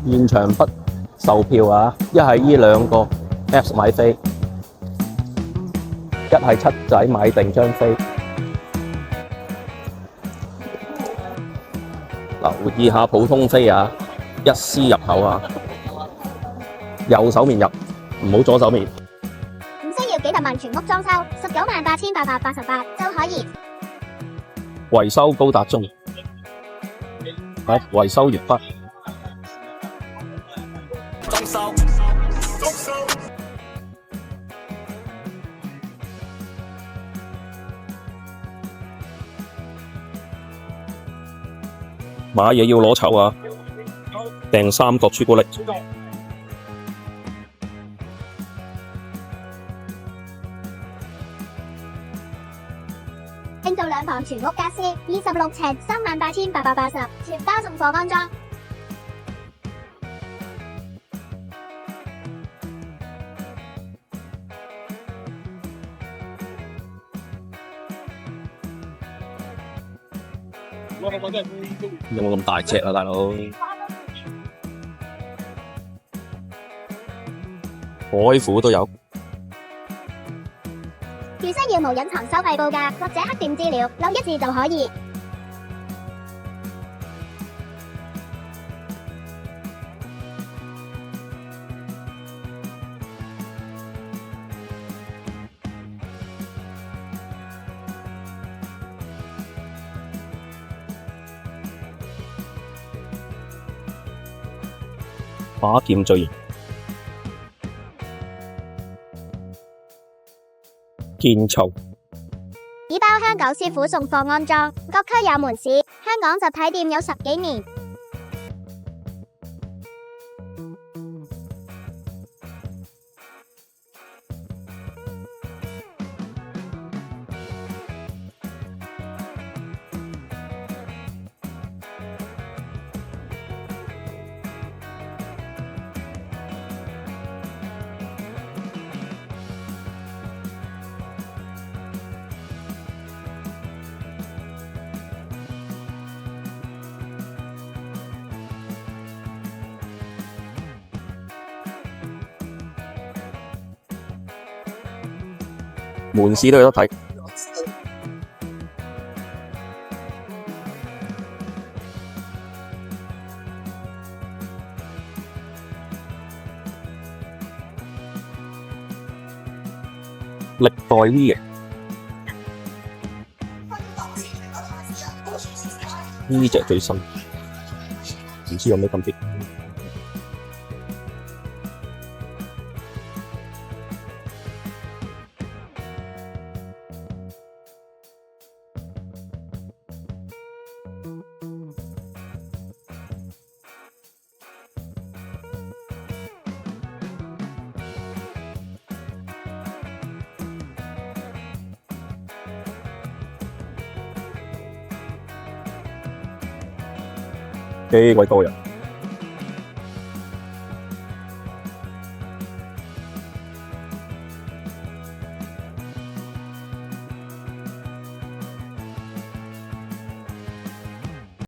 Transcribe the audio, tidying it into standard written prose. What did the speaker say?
現場不售票啊！一係呢兩個 Apps 買飛，一係七仔買定張飛。留意下普通飛啊，一絲入口啊，右手面入，唔好左手面。唔需要幾十萬全屋裝修，198888就可以。維修高達中，好，維修完畢。裝修，買嘢要攞籌啊！訂3個朱古力。訂做2房全屋家私，26尺，38,880，全包送貨安裝。有冇咁大隻啊，大佬？海虎都有。如需要無隱藏收費報價或者黑店資料，留一字就可以。把劍最型，建造已包香港師傅送貨安裝，各區有門市，香港實體店有10幾年。門市都有得睇。歷代 V 嘅呢隻最新，唔知有咩咁別。幾鬼多人。